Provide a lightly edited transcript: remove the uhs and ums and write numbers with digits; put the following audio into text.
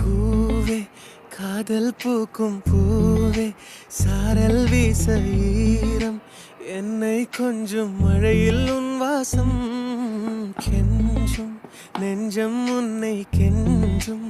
பூவே காதல் பூக்கும் பூவே சாரல் வீச ஈரம் என்னை கொஞ்சம் மழையில் உன் வாசம் கெஞ்சும் நெஞ்சம் உன்னை கெஞ்சும்